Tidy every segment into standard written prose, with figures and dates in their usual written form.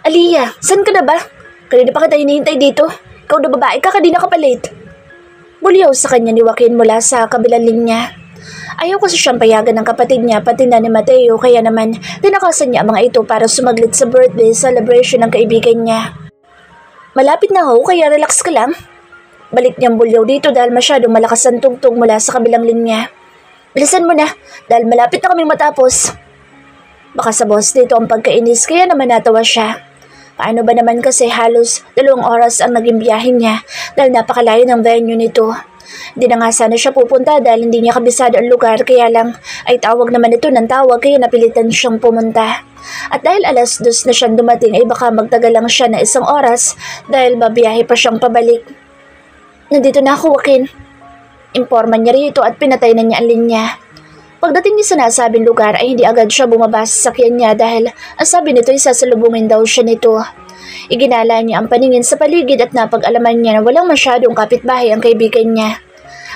Aliyah, saan ka na ba? Kanina pa kita hinihintay dito. Ikaw na babae ka, kanina ka pa late. Buliyaw sa kanya ni Joaquin mula sa kabilang linya. Ayaw kasi siyang payagan ng kapatid niya pati na ni Mateo, kaya naman tinakasan niya ang mga ito para sumaglit sa birthday celebration ng kaibigan niya. Malapit na ho, kaya relax ka lang. Balik niyang bulyaw dito dahil masyadong malakas ang tugtog mula sa kabilang linya. Bilisan mo na dahil malapit na kaming matapos. Baka sa boss dito ang pagkainis kaya naman natawa siya. Paano ba naman kasi halos 2 oras ang naging biyahe niya dahil napakalayo ng venue nito. Di na nga sana siya pupunta dahil hindi niya kabisado ang lugar, kaya lang ay tawag naman ito ng tawag kaya napilitan siyang pumunta. At dahil 2:00 na siyang dumating ay baka magtagal lang siya na 1 oras dahil babiyahe pa siyang pabalik. Nandito na ako, Joaquin. Imporma niya rito at pinatay na niya ang linya. Pagdating niya sa nasabing lugar ay hindi agad siya bumaba sa sakyan niya dahil ang sabi nito ay sasalubungin daw siya nito. Iginala niya ang paningin sa paligid at napag-alaman niya na walang masyadong kapitbahay ang kaibigan niya.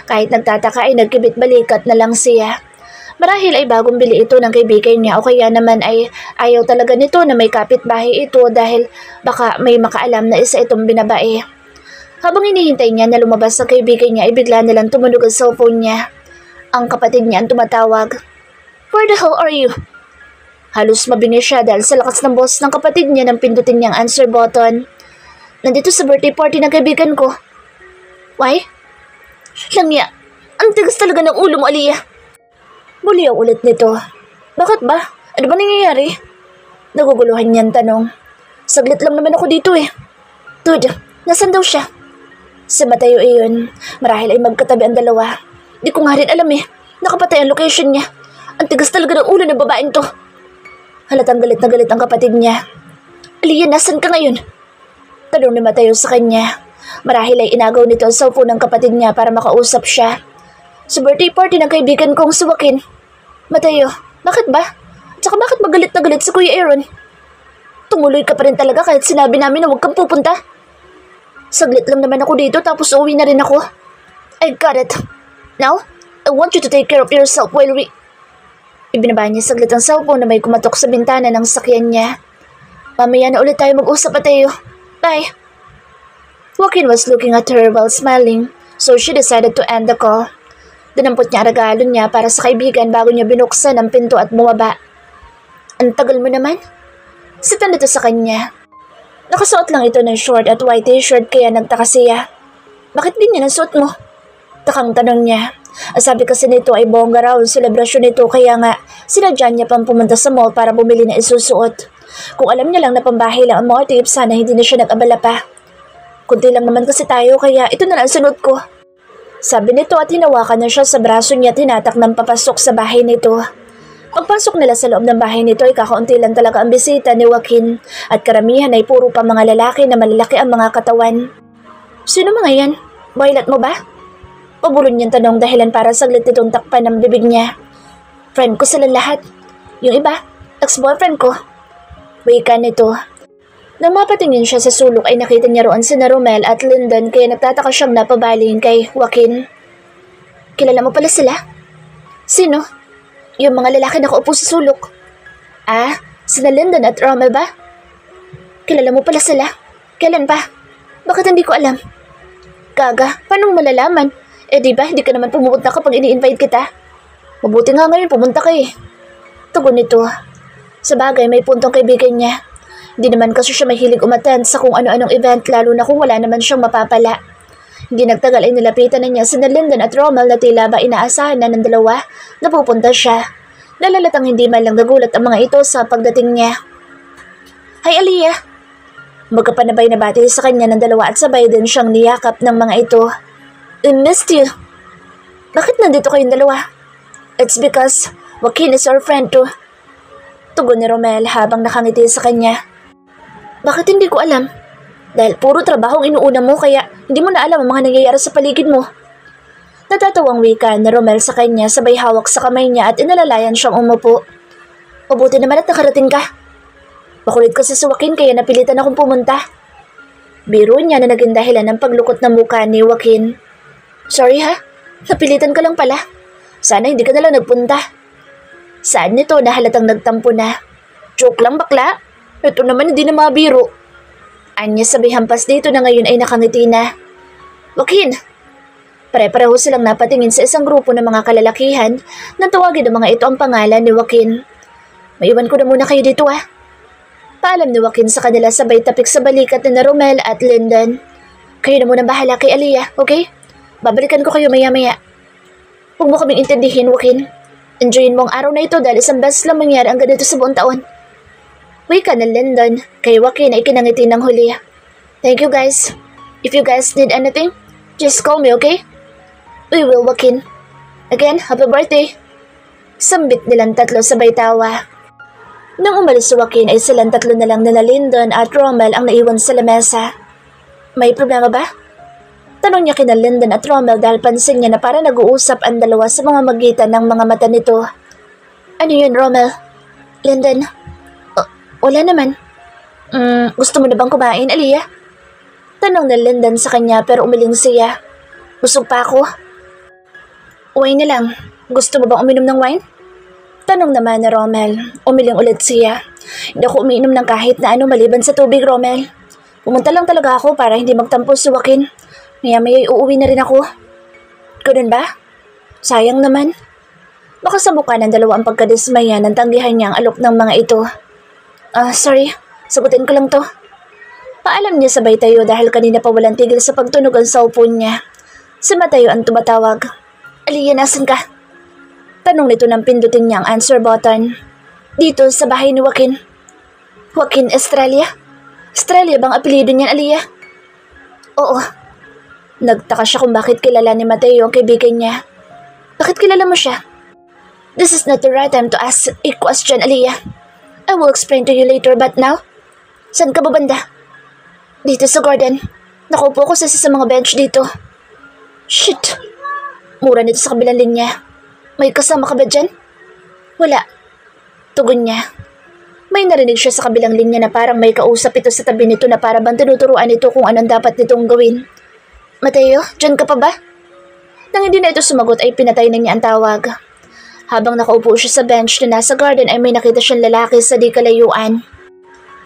Kahit nagtataka ay nagkibit-balikat na lang siya. Marahil ay bagong bili ito ng kaibigan niya o kaya naman ay ayaw talaga nito na may kapitbahay ito dahil baka may makaalam na isa itong binabae. Habang hinihintay niya na lumabas ang kaibigan niya ay bigla nalang tumunog ang cellphone niya. Ang kapatid niya ang tumatawag. "Where the hell are you?" Halos mabingi siya dahil sa lakas ng boss ng kapatid niya nang pindutin niyang answer button. "Nandito sa birthday party ng kaibigan ko." "Why?" "Langya, ang tigas talaga ng ulo mo, Aliyah." Buliyaw ulit nito. "Bakit ba? Ano ba nangyayari?" Naguguluhan niyang tanong. "Saglit lang naman ako dito eh." "Dude, nasan daw siya?" Si Mateo iyon. Marahil ay magkatabi ang dalawa. Di ko nga rin alam eh. Nakapatay ang location niya. Ang tigas talaga ng ulo ng babaeng to. Halatang galit na galit ang kapatid niya. "Aliyah, nasan ka ngayon?" Tanong ni Mateo sa kanya. Marahil ay inagaw nito ang cellphone ng kapatid niya para makausap siya. "Sa birthday party ng kaibigan kong si Joaquin." "Mateo, bakit ba? At saka bakit magalit na galit si Kuya Aaron? Tumuloy ka pa rin talaga kahit sinabi namin na huwag kang pupunta." "Saglit lang naman ako dito tapos uwi na rin ako." "I got it. Now, I want you to take care of yourself while we..." Ibinaba niya saglit ang cellphone na may kumatok sa bintana ng sakyan niya. "Mamaya na ulit tayo mag-usap, Mateo. Bye." Joaquin was looking at her while smiling, so she decided to end the call. Dinampot niya ang regalo niya para sa kaibigan bago niya binuksan ang pinto at bumaba. "Ang tagal mo naman?" Sitan nito sa kanya. Nakasuot lang ito ng short at white t-shirt kaya nagtaka siya. "Bakit ganyan ang suot mo?" Takang tanong niya. Ang sabi kasi nito ay bongga raw ang selebrasyon nito kaya nga sinadya niya pang pumunta sa mall para bumili na isusuot. Kung alam niya lang na pambahay lang ang mga tips, sana hindi na siya nag-abala pa. "Kunti lang naman kasi tayo kaya ito na lang suot ko." Sabi nito at hinawakan na siya sa braso niya at hinatak ng papasok sa bahay nito. Pagpasok nila sa loob ng bahay nito ay kakaunti lang talaga ang bisita ni Joaquin at karamihan ay puro pa mga lalaki na malalaki ang mga katawan. "Sino mga yan? Boylet mo ba?" Pabulon niyang tanong dahilan para saglit itong takpan ng bibig niya. "Friend ko sila lahat. Yung iba, ex-boyfriend ko." Wika nito. Nang mapatingin siya sa sulok ay nakita niya roon sina Romel at Lyndon kaya nagtataka siyang napabaling kay Joaquin. "Kilala mo pala sila?" "Sino?" "Yung mga lalaki na nakaupo sa sulok." "Ah, sina Lyndon at Romel ba?" "Kilala mo pala sila? Kailan pa?" "Bakit hindi ko alam?" "Gaga, paano mo malalaman? Eh di ba, hindi ka naman pumunta kapag ini-invite kita." "Mabuti nga ngayon pumunta ka eh." Tugon nito. Sa bagay may puntong kaibigan niya. Hindi naman kasi siya mahilig umattend sa kung ano-anong event lalo na kung wala naman siyang mapapala. Hindi nagtagal ay nilapitan na niya sina Lyndon at Romel na tila ba inaasahan na ng dalawa na pupunta siya. Lalalatang hindi man lang nagulat ang mga ito sa pagdating niya. "Hi Aliyah." Magkapanabay na bati sa kanya ng dalawa at sabay din siyang niyakap ng mga ito. "I missed you." "Bakit nandito kayong dalawa?" "It's because Joaquin is our friend too." Tugon ni Romel habang nakangiti sa kanya. "Bakit hindi ko alam?" "Dahil puro trabaho ang inuuna mo kaya hindi mo na alam ang mga nangyayari sa paligid mo." Natatawang wika ni Romel sa kanya sabay hawak sa kamay niya at inalalayan siyang umupo. "Mabuti naman at nakarating ka. Makulit kasi si Joaquin kaya napilitan akong pumunta." Biro niya na naging dahilan ng paglukot ng mukha ni Joaquin. "Sorry ha, napilitan ka lang pala. Sana hindi ka na lang nagpunta." Saan nito na halatang nagtampo na. "Joke lang bakla." Ito naman hindi na mabiro. Anya sabay hampas dito na ngayon ay nakangiti na. Joaquin! Pare-pareho silang napatingin sa isang grupo ng mga kalalakihan nang tawagin ng mga ito ang pangalan ni Joaquin. Maiwan ko na muna kayo dito Paalam ni Joaquin sa kanila sabay tapik sa balikat na Romel at Lyndon. Kayo na muna bahala kay Aliyah, okay? Babalikan ko kayo maya-maya. Huwag mo kaming intindihin, Joaquin. Enjoyin mo ang araw na ito dahil isang beses lang mangyari ang ganito sa buong taon. Wika na Lyndon, kay Joaquin ay kinangiti ng huli. Thank you guys. If you guys need anything, just call me, okay? We will, Joaquin. Again, happy birthday. Sambit nilang tatlo sabay tawa. Nang umalis si Joaquin ay silang tatlo na lang nila Lyndon at Romel ang naiwan sa lamesa. May problema ba? Tanong niya kina Lyndon at Romel dahil pansin niya na para nag-uusap ang dalawa sa mga magitan ng mga mata nito. Ano yun, Romel? Lyndon? Wala naman. Gusto mo na bang kumain, Aliyah? Tanong ni Lyndon sa kanya pero umiling siya. Busog pa ako. Wine na lang. Gusto mo bang uminom ng wine? Tanong naman ni Romel. Umiling ulit siya. Hindi ako umiinom ng kahit na ano maliban sa tubig, Romel. Pumunta lang talaga ako para hindi magtampo si Joaquin. Maya-maya uuwi na rin ako. Ganun ba? Sayang naman. Baka sa mukha ng dalawa ang pagkadismaya nang tanggihan niya ang alok ng mga ito. Sorry. Sagutin ko lang to. Paalam niya sabay tayo dahil kanina pa walang tigil sa pagtunog ang cellphone niya. Si Mateo ang tumatawag. Aliyah, nasan ka? Tanong nito nang pindutin niya ang answer button. Dito sa bahay ni Joaquin. Joaquin Estrella? Estrella bang apelido niyan, Aliyah? Oo. Nagtaka siya kung bakit kilala ni Mateo ang kaibigan niya. Bakit kilala mo siya? This is not the right time to ask a question, Aliyah. I will explain to you later, but now? Saan ka ba banda? Dito sa garden. Nakaupo ko sa isa sa mga bench dito. Shit! Mura nito sa kabilang linya. May kasama ka ba dyan? Wala. Tugon niya. May narinig siya sa kabilang linya na parang may kausap ito sa tabi nito na para bang tinuturuan ito kung anong dapat nitong gawin. Mateo, dyan ka pa ba? Nang hindi na ito sumagot ay pinatay na niya ang tawag. Habang nakaupo siya sa bench na nasa garden ay may nakita siyang lalaki sa di kalayuan.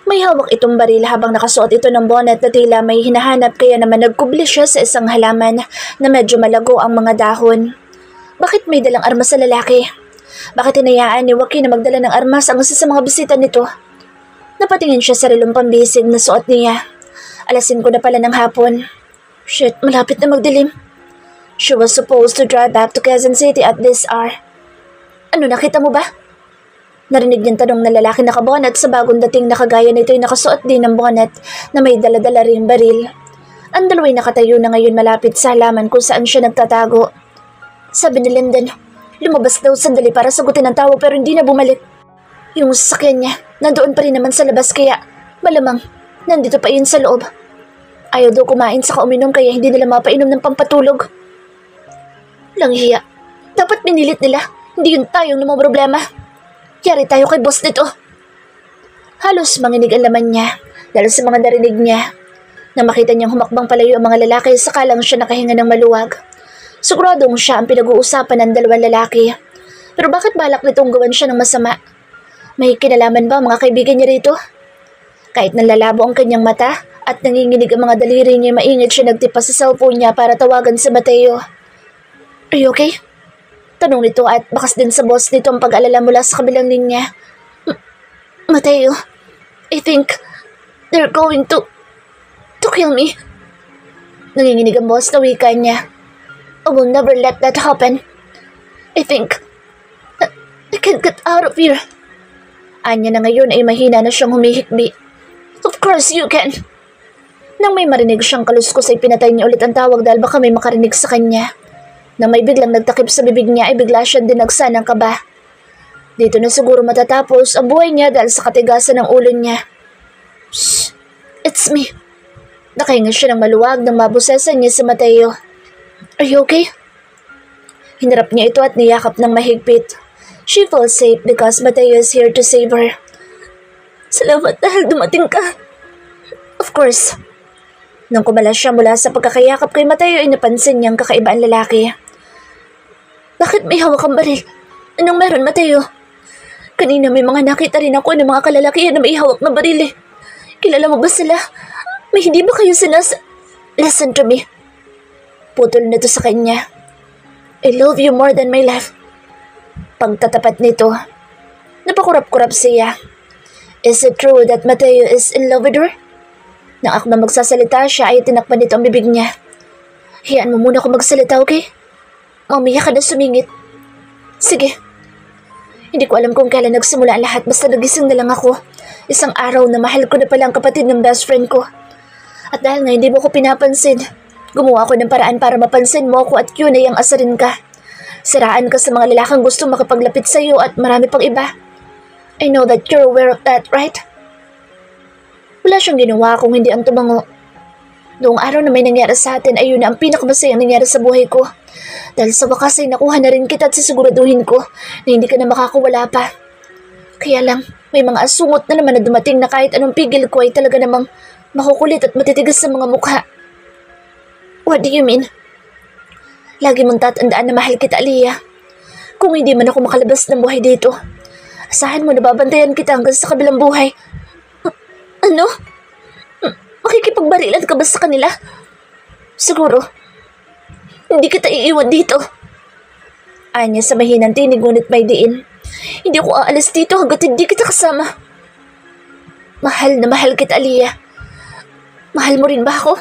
May hawak itong baril habang nakasuot ito ng bonnet na tila may hinahanap kaya naman nagkubli siya sa isang halaman na medyo malago ang mga dahon. Bakit may dalang armas sa lalaki? Bakit hinayaan ni Joaquin na magdala ng armas ang isa sa mga bisita nito? Napatingin siya sa relong pambisig na suot niya. 5:00 na pala ng hapon. Shit, malapit na magdilim. She was supposed to drive back to Quezon City at this hour. Ano, nakita mo ba? Narinig niyang tanong ng lalaki nakabonnet sa bagong dating na kagaya nito ay nakasuot din ng bonnet na may dala-dala ring baril. Ang dalawa'y nakatayo na ngayon malapit sa halaman kung saan siya nagtatago. Sabi ni Lyndon, lumabas daw sandali para sagutin ang tawag pero hindi na bumalik. Yung sasakyan niya, nandoon pa rin naman sa labas kaya malamang nandito pa yun sa loob. Ayaw daw kumain saka uminom kaya hindi nila mapainom ng pampatulog. Langhiya, dapat pinilit nila, hindi yun tayong namang problema. Yari tayo kay boss nito. Halos manginig ang laman niya dahil sa mga narinig niya. Nang makita niyang humakbang palayo ang mga lalaki, saka lang siya nakahinga ng maluwag. Siguradong siya ang pinag-uusapan ng dalawang lalaki. Pero bakit balak nitong gawan siya ng masama? May kinalaman ba ang mga kaibigan niya rito? Kahit nalalabo ang kanyang mata at nanginginig ang mga daliri niya, maingit siya nagtipa sa cellphone niya para tawagan si Mateo. Are you okay? Tanong nito at bakas din sa boss nito ang pag-alala mula sa kabilang linya. Mateo, I think they're going to kill me. Nanginginig ang boss na wika niya. I will never let that happen. I think I can't get out of here. Anya na ngayon ay mahina na siyang humihikbi. Of course you can. Nang may marinig siyang kaluskos ay pinatay niya ulit ang tawag dahil baka may makarinig sa kanya. Nang may biglang nagtakip sa bibig niya ay bigla siyang dinagsa ng kaba. Dito na siguro matatapos ang buhay niya dahil sa katigasan ng ulo niya. Shh! It's me. Nakahinga siya ng maluwag nang mabusesan niya si Mateo. Are you okay? Hinarap niya ito at niyakap ng mahigpit. She feels safe because Mateo is here to save her. Salamat dahil dumating ka. Of course. Nang kumalas siya mula sa pagkakayakap kay Mateo ay napansin niyang kakaiba ang lalaki. Bakit may hawak kang baril? Anong meron, Mateo? Kanina may mga nakita rin ako ng mga kalalakihan na may hawak na baril eh. Kilala mo ba sila? May hindi ba kayo Listen to me. Putol na to sa kanya. I love you more than my life. Pagtatapat nito, napakurap-kurap siya. Is it true that Mateo is in love with her? Nang ako na magsasalita siya ay tinakpan nito ang bibig niya. Hayaan mo muna ako magsalita, okay? Mamaya ka na sumingit. Sige. Hindi ko alam kung kailan nagsimula ang lahat basta nagising na lang ako. Isang araw na mahal ko na pala ang kapatid ng best friend ko. At dahil nga hindi mo ko pinapansin, gumawa ako ng paraan para mapansin mo ako at yun ay ang asarin ka. Siraan ka sa mga lalakang gusto makapaglapit sa iyo at marami pang iba. I know that you're aware of that, right? Wala siyang ginawa kung hindi ang tumango. Noong araw na may nangyari sa atin ay yun na ang pinakamasayang nangyari sa buhay ko. Dahil sa wakas ay nakuha na rin kita at sisiguraduhin ko na hindi ka na makakawala pa. Kaya lang, may mga asungot na naman na dumating na kahit anong pigil ko ay talaga namang makukulit at matitigas sa mga mukha. What do you mean? Lagi mong tatandaan na mahal kita, Aliyah. Kung hindi man ako makalabas ng buhay dito, asahan mo na babantayan kita hanggang sa kabilang buhay. Ano? Makikipagbarilan ka ba sa kanila? Siguro, hindi kita iiwan dito. Anya sa mahinang tinig ngunit may diin. Hindi ako aalis dito hanggat hindi kita kasama. Mahal na mahal kita, Aliyah. Mahal mo rin ba ako?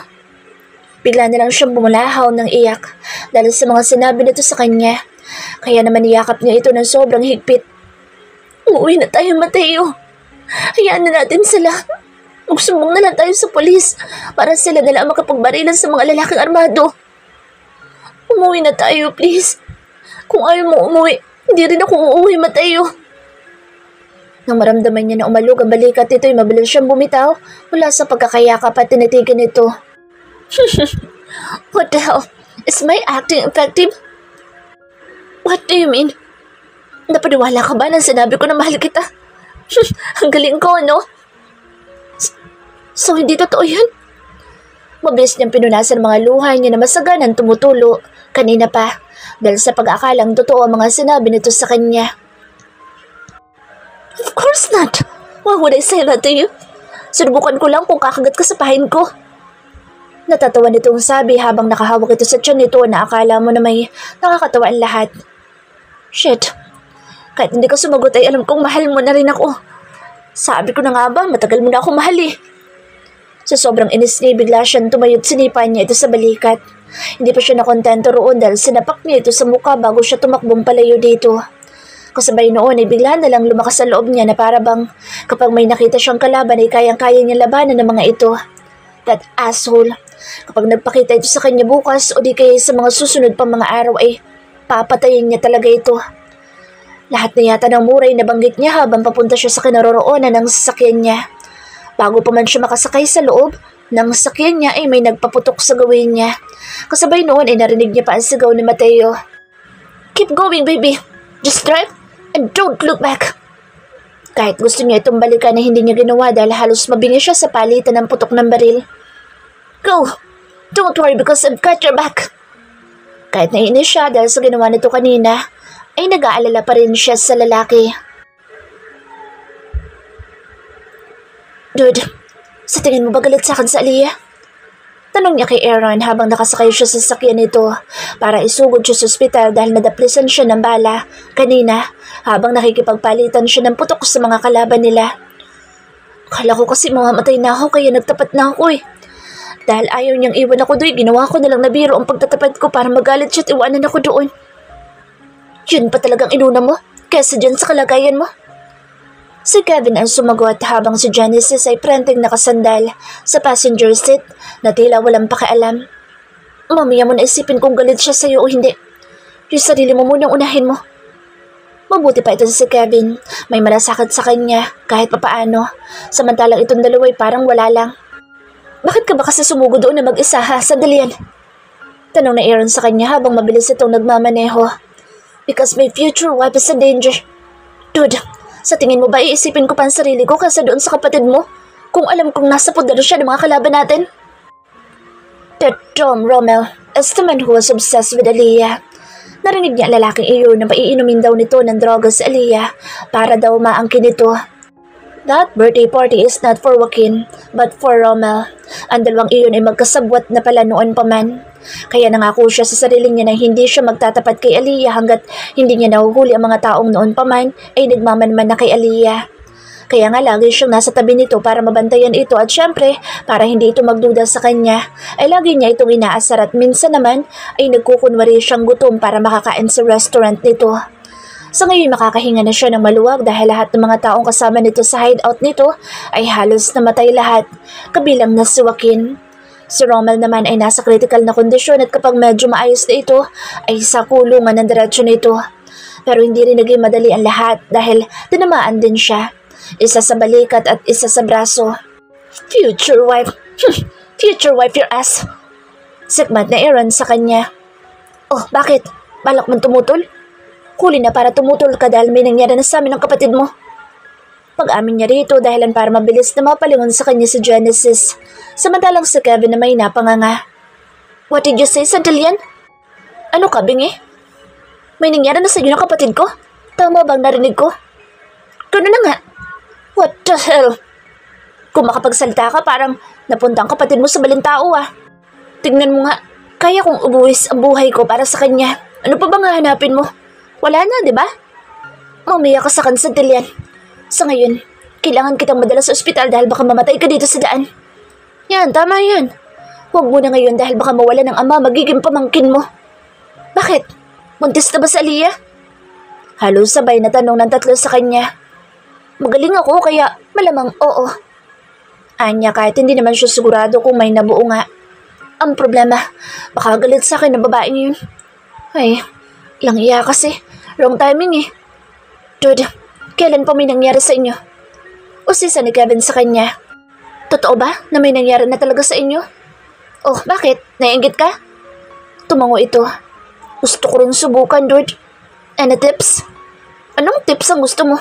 Bigla na lang siyang bumulahaw ng iyak dahil sa mga sinabi nito sa kanya. Kaya naman niyakap niya ito ng sobrang higpit. Umuwi na tayo, Mateo. Hayaan na natin sila. Magsumbong na lang tayo sa polis para sila na lang makapagbarilan sa mga lalaking armado. Umuwi na tayo, please. Kung ayaw mo umuwi, hindi rin ako uuwi, Mateo. Nang maramdaman niya na umalog ang balikat nito ay mabilis siyang bumitaw mula sa pagkakayakap at tinitigan nito. What the hell? Is my acting effective? What do you mean? Napaniwala ka ba nang sinabi ko na mahal kita? Ang galing ko, no? So, hindi totoo yun? Mabilis niyang pinunasan mga luha niya na masaganang tumutulo kanina pa dahil sa pag-aakalang totoo ang mga sinabi nito sa kanya. Of course not. Why would I say that to you? Sinubukan ko lang kung kakagat ka sa pahin ko. Natatawa nitong sabi habang nakahawak ito sa tiyan nito na akala mo na may nakakatawa ang lahat. Shit. Kahit hindi ka sumagot ay alam kong mahal mo na rin ako. Sabi ko na nga ba, matagal mo na ako mahal eh. Sa sobrang inis niya, bigla siyang tumayot, sinipan niya ito sa balikat. Hindi pa siya nakontento roon dahil sinapak niya ito sa mukha bago siya tumakbong palayo dito. Kasabay noon ay bigla na lang lumakas sa loob niya na para bang kapag may nakita siyang kalaban ay kayang-kaya niya labanan ng mga ito. That asshole. Kapag nagpakita ito sa kanya bukas o di kaya sa mga susunod pang mga araw ay papatayin niya talaga ito. Lahat na yata ng muray na banggit niya habang papunta siya sa kinaroroonan ng sasakyan niya. Bago pa man siya makasakay sa loob ng sasakyan niya ay may nagpaputok sa gawin niya. Kasabay noon ay narinig niya pa ang sigaw ni Mateo. Keep going, baby. Just drive and don't look back. Kahit gusto niya itong balikan na hindi niya ginawa dahil halos mabingi siya sa palitan ng putok ng baril. Go! Don't worry because I've got your back. Kahit naiinis siya dahil sa ginawa nito kanina, ay nag-aalala pa rin siya sa lalaki. Dude, sa tingin mo ba galit sa akin sa Aliyah? Tanong niya kay Aaron habang nakasakay siya sa sasakyan nito para isugod siya sa ospital dahil nadaplisan siya ng bala kanina habang nakikipagpalitan siya ng putok sa mga kalaban nila. Akala ko kasi mamamatay na ako kaya nagtapat na ako eh. Dahil ayaw niyang iwan ako doon, ginawa ko na lang na biro ang pagtatapat ko para magalit siya at iwanan ako doon. Yun pa talagang inuna mo kesa dyan sa kalagayan mo? Si Kevin ang sumagot habang si Genesis ay prenteng nakasandal sa passenger seat na tila walang pakialam. Mamaya mo na isipin kung galit siya sa'yo o hindi. Yung sarili mo munang unahin mo. Mabuti pa ito si Kevin. May malasakit sa kanya kahit papaano. Samantalang itong dalawa ay parang wala lang. Bakit ka ba kasi sumugo doon na mag-isa ha? Sandali yan. Tanong na Aaron sa kanya habang mabilis itong nagmamaneho. Because my future wife is in danger. Dude, sa tingin mo ba iisipin ko pa ang sarili ko kasi doon sa kapatid mo? Kung alam kong nasa poder siya ng mga kalaban natin? That Tom Rommel is the man who was obsessed with Aliyah. Narinig niya ang lalaking iyon na paiinumin daw nito ng droga sa Aliyah para daw maangkin ito. That birthday party is not for Joaquin, but for Rommel. Ang dalawang iyon ay magkasabwat na pala noon pa man. Kaya nangako siya sa sarili niya na hindi siya magtatapat kay Aliyah hanggat hindi niya nahuhuli ang mga taong noon pa man ay nagmamanman na kay Aliyah. Kaya nga lagi siyang nasa tabi nito para mabantayan ito at syempre para hindi ito magduda sa kanya ay lagi niya itong inaasar at minsan naman ay nagkukunwari siyang gutom para makakain sa restaurant nito. Sa ngayon makakahinga na siya ng maluwag dahil lahat ng mga taong kasama nito sa hideout nito ay halos namatay lahat, kabilang na si Joaquin. Si Rommel naman ay nasa critical na kondisyon at kapag medyo maayos na ito ay sa kulungan ng diretsyo nito. Pero hindi rin naging madali ang lahat dahil tinamaan din siya. Isa sa balikat at isa sa braso. Future wife! Future wife your ass! Sikmat na Aaron sa kanya. Oh, bakit? Balak mong tumutol? Huli na para tumutol ka dahil may nangyari na sa amin ng kapatid mo. Pag-amin niya rito dahilan para mabilis na mapalingon sa kanya si Genesis. Samantalang si Kevin na may napanganga. What did you say, Santillan? Ano ka, Bingi? May nangyari na sa inyo ng kapatid ko? Tama bang narinig ko? Gano'n na nga. What the hell? Kung makapagsalita ka parang napunta ang kapatid mo sa balintao ah. Tignan mo nga, kaya kong ubuwis ang buhay ko para sa kanya. Ano pa bang hahanapin mo? Wala na, di ba? Mamaya ka sa Santillan. Sa ngayon, kailangan kitang madala sa ospital dahil baka mamatay ka dito sa daan. Yan, tama yan. Huwag mo na ngayon dahil baka mawala ng ama magiging pamangkin mo. Bakit? Buntis na ba sa Aliyah? Halos sabay na tanong ng tatlo sa kanya. Magaling ako kaya malamang oo. Anya kahit hindi naman siya sigurado kung may nabuo nga. Ang problema, baka galit sa akin ng babaeng yun. Ay, lang iya kasi. Wrong timing eh. Dude, kailan pa may nangyari sa inyo? Usisa ni Kevin sa kanya. Totoo ba na may nangyari na talaga sa inyo? Oh, bakit? Naiinggit ka? Tumango ito. Gusto ko rin subukan, dude. Ano tips? Anong tips ang gusto mo?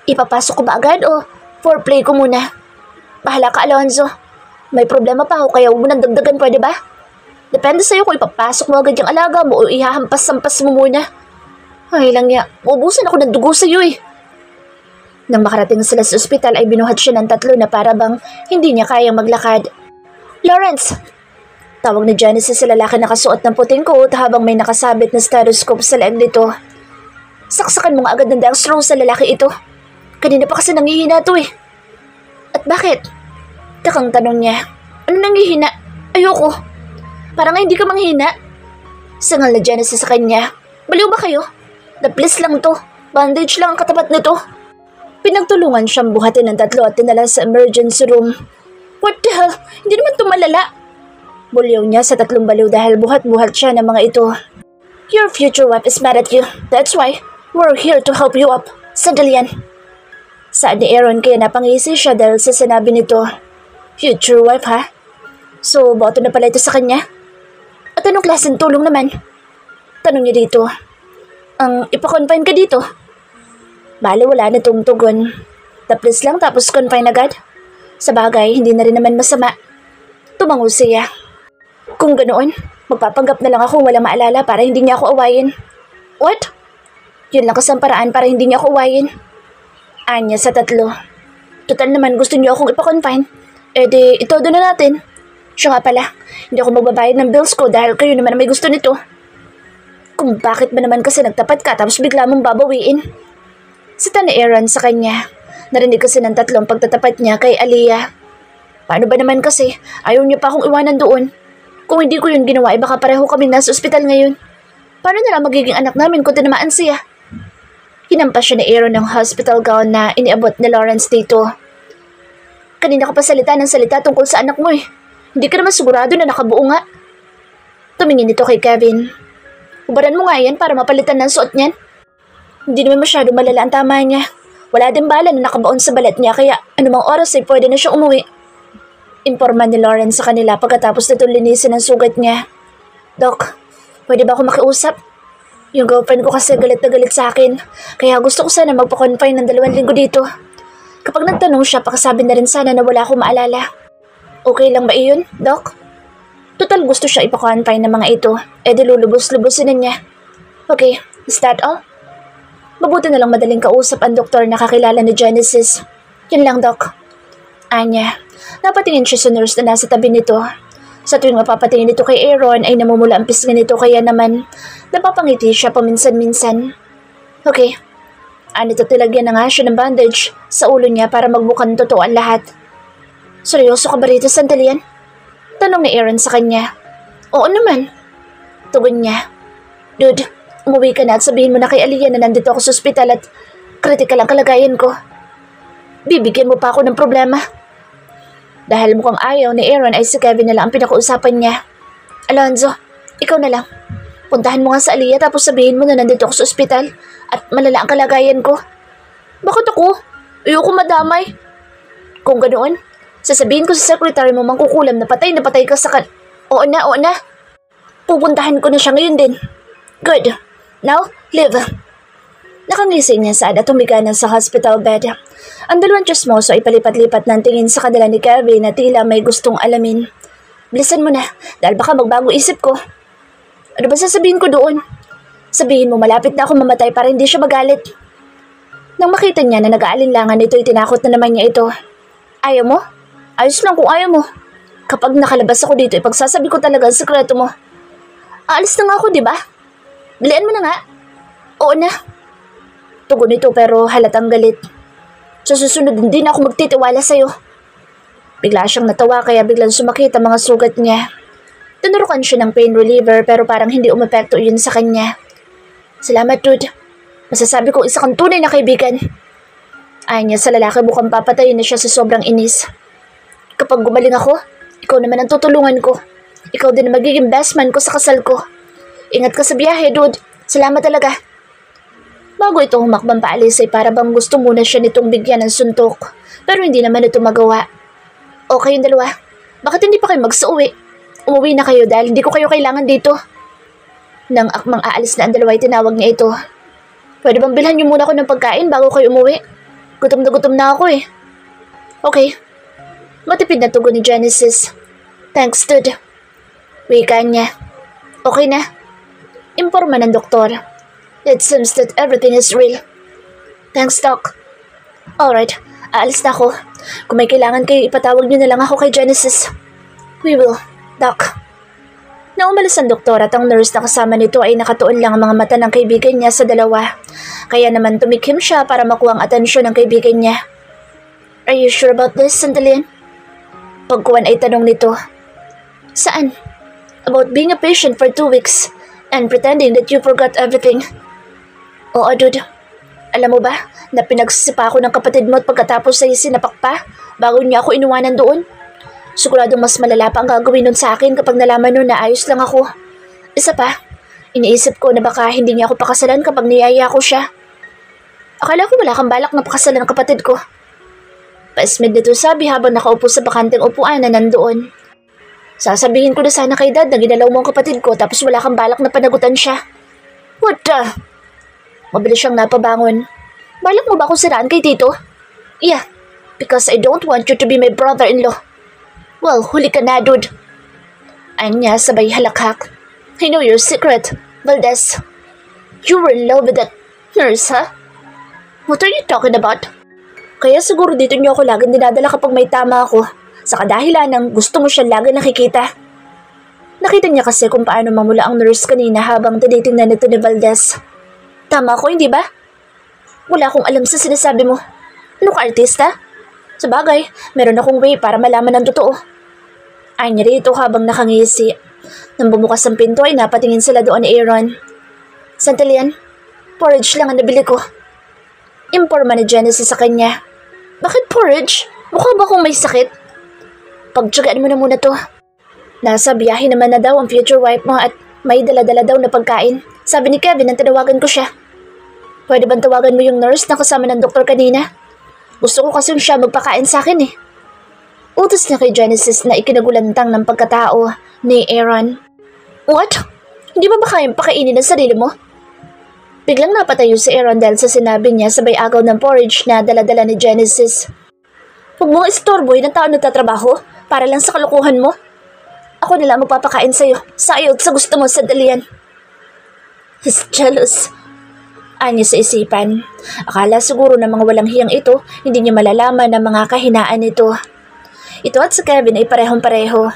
Ipapasok ko ba agad o foreplay ko muna? Bahala ka, Alonzo. May problema pa ako kaya huwag mo nang dagdagan, pwede ba? Depende sa'yo kung ipapasok mo agad yung alaga mo o ihahampas-sampas mo muna. Ay lang ya, ubusan ako ng dugo sa'yo eh. Nang makarating sila sa ospital ay binuhat siya ng tatlo na para bang hindi niya kayang maglakad. Lawrence! Tawag ni Genesis sa lalaki na nakasuot ng puting coat habang may nakasabit na stethoscope sa leeg nito. Saksakan mo nga agad ng dextrose sa lalaki ito. Kanina pa kasi nangihina to eh. At bakit? Takang tanong niya. Ano nangihina? Ayoko. Parang nga hindi ka manghina. Sangal na Genesis sa kanya. Baliw ba kayo? Naplis lang to. Bandage lang ang katapat nito. Pinagtulungan siyang buhatin ng tatlo at tinala sa emergency room. What the hell? Hindi naman tumalala. Bulyaw niya sa tatlong baliw dahil buhat-buhat siya ng mga ito. Your future wife is mad at you. That's why we're here to help you up. Sandali yan. Saan ni Aaron kaya napangisi siya dahil sa sinabi nito. Future wife ha? So, boto na pala ito sa kanya? At anong klaseng tulong naman? Tanong niya dito. Ang ipakonfine ka dito? Bale wala na tungtugon. Tapos lang tapos confine agad. Sa bagay, hindi na rin naman masama. Tumango siya. Kung ganoon, magpapanggap na lang ako walang maalala para hindi niya ako awayin. What? Yun lang kasang paraan para hindi niya ako awayin. Anya sa tatlo. Total naman gusto niyo akong ipakonfine. Eh di, ito doon na natin. Siya nga pala, hindi ako magbabayad ng bills ko dahil kayo naman may gusto nito. Kung bakit ba naman kasi nagtapat ka tapos bigla mong babawiin? Sita ni Aaron sa kanya. Narinig kasi ng tatlong pagtatapat niya kay Aliyah. Paano ba naman kasi? Ayaw niya pa akong iwanan doon. Kung hindi ko yun ginawa, baka pareho kami nasa ospital ngayon. Paano na lang magiging anak namin kung tinamaan siya? Hinampas siya ni Aaron ng hospital gown na iniabot ni Lawrence dito. Kanina ka pa salita ng salita tungkol sa anak mo eh. Hindi ka naman sigurado na nakabuo nga. Tumingin ito kay Kevin. Ubaran mo nga yan para mapalitan ng suot niyan. Hindi naman masyado malala ang tama niya. Wala din bala na nakabaon sa balat niya kaya anumang oras ay pwede na siya umuwi. Imporma ni Lawrence sa kanila pagkatapos nito linisin ang sugat niya. Doc, pwede ba ako makiusap? Yung girlfriend ko kasi galit na galit sa akin. Kaya gusto ko sana magpa-confine ng 2 linggo dito. Kapag nagtanong siya, pakasabi na rin sana na wala akong maalala. Okay lang ba iyon, Doc? Total gusto siya ipa-confine ng mga ito. Eh di lulubos-lubosin na niya. Okay, is that all? Mabuti na lang madaling kausap ang doktor na kakilala ni Genesis. Yun lang, Doc. Anya, napatingin siya sa nurse na nasa tabi nito. Sa tuwing mapapatingin nito kay Aaron ay namumula ang pisngi nito kaya naman napapangiti siya paminsan-minsan. Okay, anito tilagyan na nga siya ng bandage sa ulo niya para magmukhang totoo ang lahat. Seryoso ka ba rito, sandali yan? Tanong ni Aaron sa kanya. Oo naman. Tugon niya. Dude, umuwi ka na at sabihin mo na kay Aliyah na nandito ako sa ospital at kritikal ang kalagayan ko. Bibigyan mo pa ako ng problema. Dahil mukhang ayaw ni Aaron ay si Kevin na lang ang pinag-uusapan niya. Alonzo, ikaw na lang. Puntahan mo nga sa Aliyah tapos sabihin mo na nandito ako sa ospital at malala ang kalagayan ko. Bakit ako? Ayoko madamay. Kung ganoon, sasabihin ko sa secretary mo mangkukulam na patay ka sa Oo na. Pupuntahan ko na siya ngayon din. Good. Now, leave. Nakangising niya saan at humiga na sa hospital bed. Ang dalawang chismoso ay palipat-lipat ng tingin sa kanila ni Kevin na tila may gustong alamin. Bilisan mo na, dahil baka magbago isip ko. Ano ba sasabihin ko doon? Sabihin mo malapit na ako mamatay para hindi siya magalit. Nang makita niya na nag-aalinlangan ito, itinakot na naman niya ito. Ayaw mo? Ayos lang kung ayaw mo. Kapag nakalabas ako dito, ipagsasabi ko talaga ang sekreto mo. Aalis na nga ako, di ba? Bilian mo na nga. Oo na. Tugon ito pero halatang galit. Sa susunod hindi na ako magtitiwala sa'yo. Bigla siyang natawa kaya biglang sumakit ang mga sugat niya. Tinurukan siya ng pain reliever pero parang hindi umepekto yun sa kanya. Salamat, dude. Masasabi ko isa kang tunay na kaibigan. Ayon niya sa lalaki mukhang papatayin na siya sa sobrang inis. Kapag gumaling ako, ikaw naman ang tutulungan ko. Ikaw din ang magiging best man ko sa kasal ko. Ingat ka sa biyahe, dude. Salamat talaga. Bago ito humakbang paalis ay para bang gusto muna siya nitong bigyan ng suntok. Pero hindi naman ito magawa. O kayong dalawa, bakit hindi pa kayo magsuuwi? Umuwi na kayo dahil hindi ko kayo kailangan dito. Nang akmang aalis na ang dalawa ay tinawag niya ito. Pwede bang bilhan niyo muna ako ng pagkain bago kayo umuwi? Gutom na ako eh. Okay. Matipid na tugon ni Genesis. Thanks, dude. Wika niya. Okay na. Imporma ng doktor. It seems that everything is real. Thanks, Doc. Alright, aalis na ako. Kung may kailangan kayo, ipatawag niyo na lang ako kay Genesis. We will, Doc. Nang umalis ang doktor at ang nurse na kasama nito ay nakatuon lang ang mga mata ng kaibigan niya sa dalawa. Kaya naman tumikim siya para makuha ang atensyon ng kaibigan niya. Are you sure about this, Sandalian? Pagkuwan ay tanong nito. Saan? About being a patient for 2 weeks and pretending that you forgot everything. Oo, dude. Alam mo ba na pinagsisipa ako ng kapatid mo at pagkatapos ay sinapak pa bago niya ako inuwanan doon? Siguradong mas malala pa ang gagawin nun sa akin kapag nalaman nun na ayos lang ako. Isa pa, iniisip ko na baka hindi niya ako pakasalan kapag niyaya ko siya. Akala ko wala kang balak na pakasalan ng kapatid ko. Paismid nito sabi habang nakaupo sa bakanteng upuan na nandoon. Sasabihin ko na sana kay Dad na ginalaw mo ang kapatid ko tapos wala kang balak na panagutan siya. What the? Mabilis siyang napabangon. Balak mo ba akong siraan kay Tito? Yeah, because I don't want you to be my brother-in-law. Well, huli ka na, dude. Anya sabay halakhak. I know your secret, Valdez. You were in love with that nurse, huh? What are you talking about? Kaya siguro dito niyo ako laging dinadala kapag may tama ako. Sa kadahilan ng gusto mo siya lagi nakikita. Nakita niya kasi kung paano mamula ang nurse kanina habang tinitingnan nito ni Valdez. Tama ako, hindi ba? Wala akong alam sa sinasabi mo. Ano ka, artista? Sabagay, meron akong way para malaman ang totoo. Ay niya rito habang nakangisi. Nang bumukas ang pinto ay napatingin sila doon ni Aaron. Sandalian, porridge lang ang nabili ko. Imporma ni Genesis sa kanya. Bakit porridge? Mukha ba akong may sakit? Pagtsagaan mo na muna to. Nasa biyahe naman na daw ang future wife mo at may dala-dala daw na pagkain. Sabi ni Kevin nang tinawagan ko siya. Pwede bang tawagan mo yung nurse na kasama ng doktor kanina? Gusto ko kasi siya magpakain sa akin eh. Utos niya kay Genesis na ikinagulantang ng pagkatao ni Aaron. What? Hindi ba kayang pakainin ang sarili mo? Biglang napatayo si Aaron dahil sa sinabi niya sabay agaw ng porridge na dala-dala ni Genesis. Huwag mong istorboy ng tao nagtatrabaho para lang sa kalukuhan mo. Ako nila magpapakain sa'yo, sa ayaw at sa gusto mo, Sandalian. He's jealous. Anya sa isipan. Akala siguro ng mga walang hiyang ito, hindi niya malalaman ang mga kahinaan nito. Ito at si Kevin ay parehong-pareho.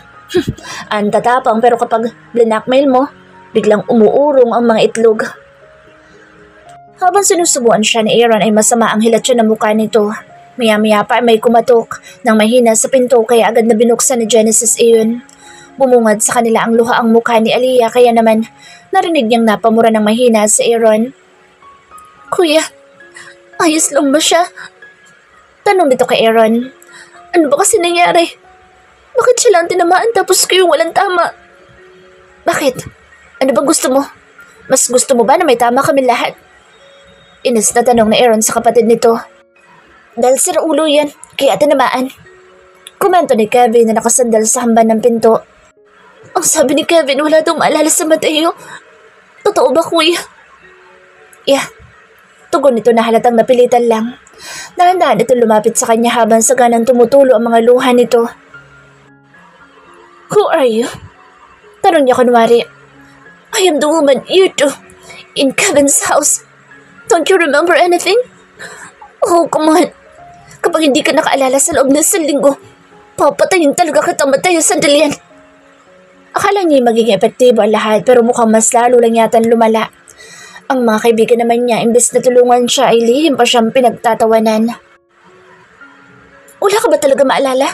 Ang tatapang pero kapag blinakmail mo, biglang umuurong ang mga itlog. Habang sinusubuan siya ni Aaron ay masama ang hilat siya ng mukha nito. Maya-maya pa ay may kumatok nang mahina sa pinto kaya agad na binuksan ni Genesis iyon. Bumungad sa kanila ang luha ang mukha ni Aliyah kaya naman narinig niyang napamura ng mahina si Aaron. Kuya, ayos lang ba siya? Tanong nito kay Aaron. Ano ba kasi nangyari? Bakit siya lang tinamaan tapos kayong walang tama? Bakit? Ano ba gusto mo? Mas gusto mo ba na may tama kami lahat? Inis na tanong ni Aaron sa kapatid nito. Dahil sira ulo yan, kaya tinamaan. Komento ni Kevin na nakasandal sa hamban ng pinto. Ang sabi ni Kevin, wala daw maalala sa Mateo. Totoo ba, kuya? Yeah. Tugon nito na halatang napilitan lang. Dahan-dahan ito lumapit sa kanya habang saganang tumutulo ang mga luha nito. Who are you? Tanong niya kunwari. I am the woman you two in Kevin's house. Don't you remember anything? Oh, come on. Kapag hindi ka nakaalala sa loob ng isang linggo, papatayin talaga kita Mateo sandalian. Akala niya magiging epektibo ang lahat pero mukhang mas lalo lang yata lumala. Ang mga kaibigan naman niya, imbes na tulungan siya ay lihim pa siyang pinagtatawanan. Wala ka ba talaga maalala?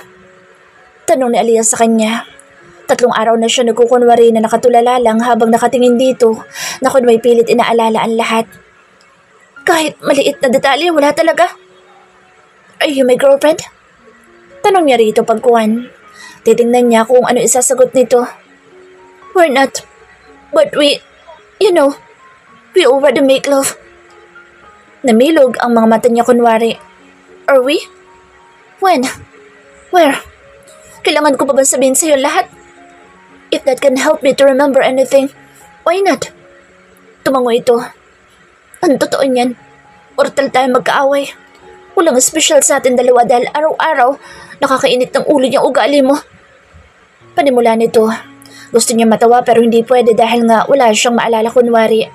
Tanong ni Aliyah sa kanya. 3 araw na siya nagkukunwari na nakatulala lang habang nakatingin dito na kung may pilit inaalala ang lahat. Kahit maliit na detalye, wala talaga. Are you my girlfriend? Tanong niya rito pagkuhan. Titingnan niya kung ano isasagot nito. We're not. But we already make love. Namilog ang mga mata niya kunwari. Are we? When? Where? Kailangan ko pa ba sabihin sa'yo lahat? If that can help me to remember anything, why not? Tumango ito. Ang totoo niyan, portal tayo magkaaway. Walang espesyal sa atin dalawa dahil araw-araw nakakainit ng ulo niyang ugali mo. Panimula nito, gusto niya matawa pero hindi pwede dahil nga wala siyang maalala kunwari.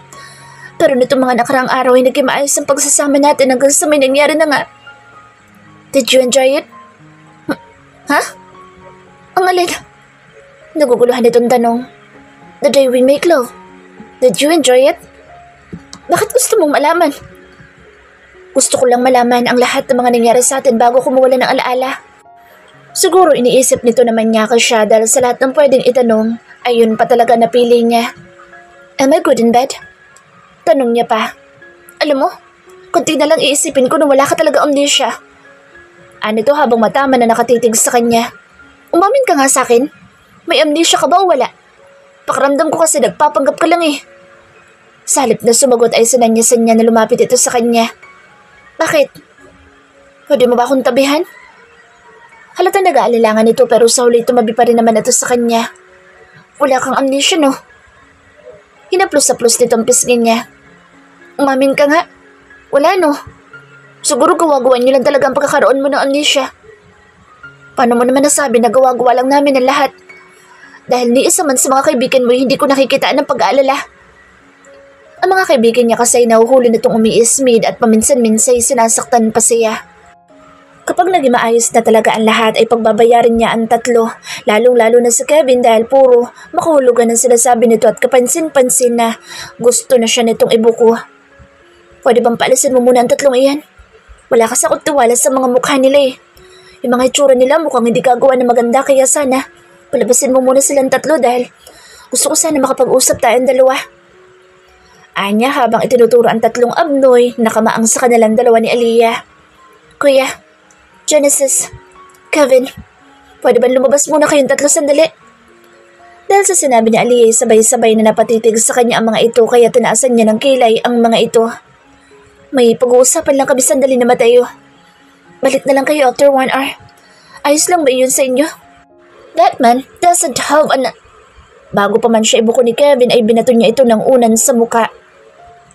Pero nitong mga nakarang araw ay naging maayos ang pagsasama natin hanggang sa may nangyari na nga. Did you enjoy it? Ha? Ang alin? Naguguluhan itong tanong. The day we make love. Did you enjoy it? Bakit gusto mong malaman? Gusto ko lang malaman ang lahat ng mga nangyari sa atin bago ko mawala ng alaala. Siguro iniisip nito naman niya ka siya dahil sa lahat ng pwedeng itanong, ayun pa talaga napili niya. Am I good in bed? Tanong niya pa. Alam mo, kunti na lang iisipin ko na wala ka talaga amnesia. Ano to habang matama na nakatitig sa kanya. Umamin ka nga sa akin. May amnesia ka ba o wala? Pakiramdam ko kasi nagpapanggap ka lang eh. Sa halip na sumagot ay sinanyasan niya na lumapit ito sa kanya. Bakit? Pwede mo ba akong tabihan? Halata nag-aalilangan ito pero sa huli tumabi pa rin naman ito sa kanya. Wala kang amnesia no? Hinaplos-saplos nito ang pisngin niya. Umamin ka nga. Wala no? Siguro gawa-gawa niyo lang talaga ang pagkakaroon mo ng amnesia. Paano mo naman nasabi na gawa-gawa lang namin ang lahat? Dahil ni isa man sa mga kaibigan mo hindi ko nakikitaan ng pag-aalala. Ang mga kaibigan niya kasi ay nahuhuli nitong umiismid at paminsan-minsay sinasaktan pa siya. Kapag naging maayos na talaga ang lahat ay pagbabayarin niya ang 3, lalong-lalo na si Kevin dahil puro makahulugan ang sinasabi nito at kapansin-pansin na gusto na siya nitong ibuko. Pwede bang paalisin mo muna ang 3 iyan? Wala kasi akong tiwala sa mga mukha nila eh. Yung mga itsura nila mukhang hindi gagawa na maganda kaya sana palabasin mo muna silang 3 dahil gusto ko sana makapag-usap tayong dalawa. Anya habang itinuturo ang 3 abnoy nakamaang sa kanilang dalawa ni Aliyah. Kuya, Genesis, Kevin, pwede ba lumabas muna kayong 3 sandali? Dahil sa sinabi ni Aliyah sabay-sabay na napatitig sa kanya ang mga ito kaya tinaasan niya ng kilay ang mga ito. May pag-uusapan lang kami sandali na Mateo. Balik na lang kayo after 1 hour. Ayos lang ba yun sa inyo? That man doesn't have an... Bago pa man siya ibuko ni Kevin ay binato niya ito ng unan sa muka.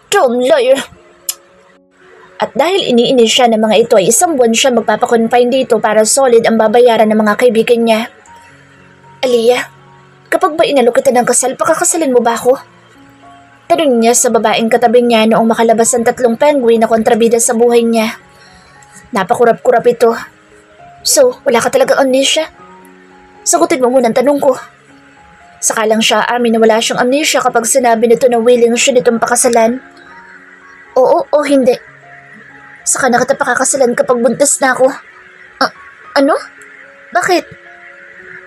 Dumb lawyer! At dahil iniinis siya ng mga ito ay 1 buwan siya magpapakonfine dito para solid ang babayaran ng mga kaibigan niya. Aliyah, kapag ba inalok kita ng kasal, pakakasalin mo ba ako? Tanong niya sa babaeng katabi niya noong makalabas ang 3 penguin na kontrabida sa buhay niya. Napakurap-kurap ito. So, wala ka talaga amnesia? Sagutin mo muna ang tanong ko. Saka lang siya amin na wala siyang amnesia kapag sinabi nito na willing siya nitong pakasalan. Oo o hindi. Saka na kita pakakasalan kapag buntis na ako. Ano? Bakit?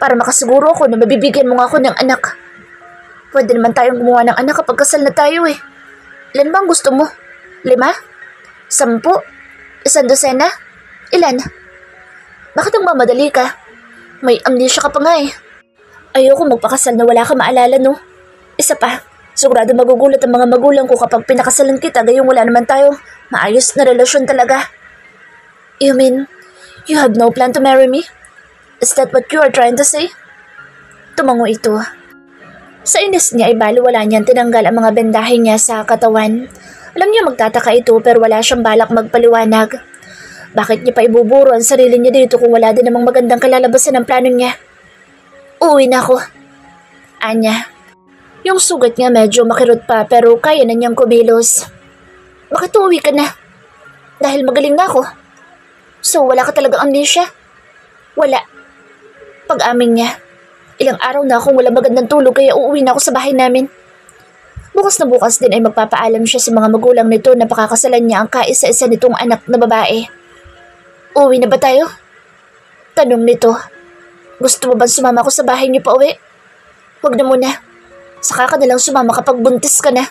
Para makasiguro ako na mabibigyan mo nga ako ng anak. Pwede naman tayong gumawa ng anak kapag kasal na tayo eh. Ilan bang gusto mo? 5? 10? 100? Ilan? Bakit ang mamadali ka? May amnesia ka pa nga eh. Ayoko magpakasal na wala ka maalala no. Isa pa, sigurado magugulat ang mga magulang ko kapag pinakasalan kita gayong wala naman tayo maayos na relasyon talaga. You mean, you have no plan to marry me? Is that what you are trying to say? Tumango ito. Sa inis niya ay baliwala niyang tinanggal ang mga bendahe niya sa katawan. Alam niya magtataka ito pero wala siyang balak magpaliwanag. Bakit niya pa ibuburo ang sarili niya dito kung wala din namang magandang kalalabasan ng plano niya? Uuwi na ako. Anya. Yung sugat niya medyo makirot pa pero kaya na niyang kumilos. Bakit uuwi ka na? Dahil magaling na ako. So wala ka talagang amnesia? Wala. Pag-amin niya. Ilang araw na akong wala magandang tulog kaya uuwi na ako sa bahay namin. Bukas na bukas din ay magpapaalam siya sa mga magulang nito na pakakasalan niya ang kaisa-isa nitong anak na babae. Uuwi na ba tayo? Tanong nito. Gusto mo ba sumama ko sa bahay niyo pa uwi? Huwag na muna. Saka ka nalang sumama kapag buntis ka na.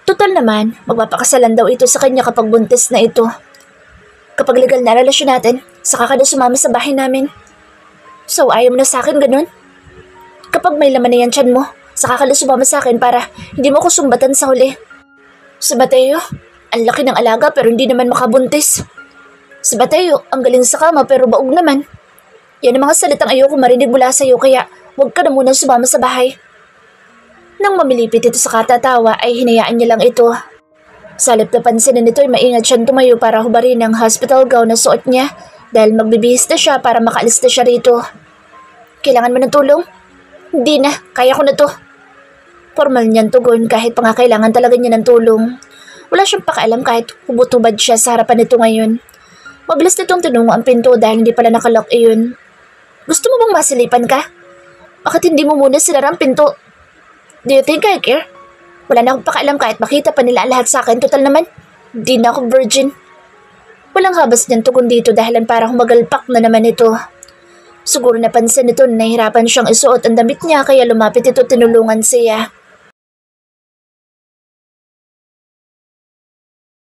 Total naman, magpapakasalan daw ito sa kanya kapag buntis na ito. Kapag legal na relasyon natin, saka ka na sumama sa bahay namin. So ayaw mo na sa akin ganun? Kapag may laman na yan tiyan mo, saka ka na sumama sa akin para hindi mo ko sumbatan sa huli. Si Mateo, ang laki ng alaga pero hindi naman makabuntis. Si Mateo, ang galing sa kama pero baog naman. Yan ang mga salitang ayoko marinig mula sa'yo kaya huwag ka na munang sumama sa bahay. Nang mamilipit ito sa katatawa ay hinayaan niya lang ito. Sa halip na pansinin nito ay maingat siyang tumayo para hubarin ang hospital gown na suot niya dahil magbibihis na siya para makaalis na siya rito. Kailangan mo ng tulong? Hindi na, kaya ko na to. Formal niyang tugon kahit pa nga kailangan talaga niya ng tulong. Wala siyang pakialam kahit hubot-hubad siya sa harapan nito ngayon. Mabilis nitong tinungo ang pinto dahil hindi pala nakalock iyon. Gusto mo bang masilipan ka? Bakit hindi mo muna sinara ang pinto? Do you think I care? Wala na akong pakialam kahit makita pa nila lahat sa akin. Total naman, di na ako virgin. Walang habas niyang tugon dito dahilan parang magalpak na naman ito. Siguro napansin nito na nahihirapan siyang isuot ang damit niya kaya lumapit ito tinulungan siya.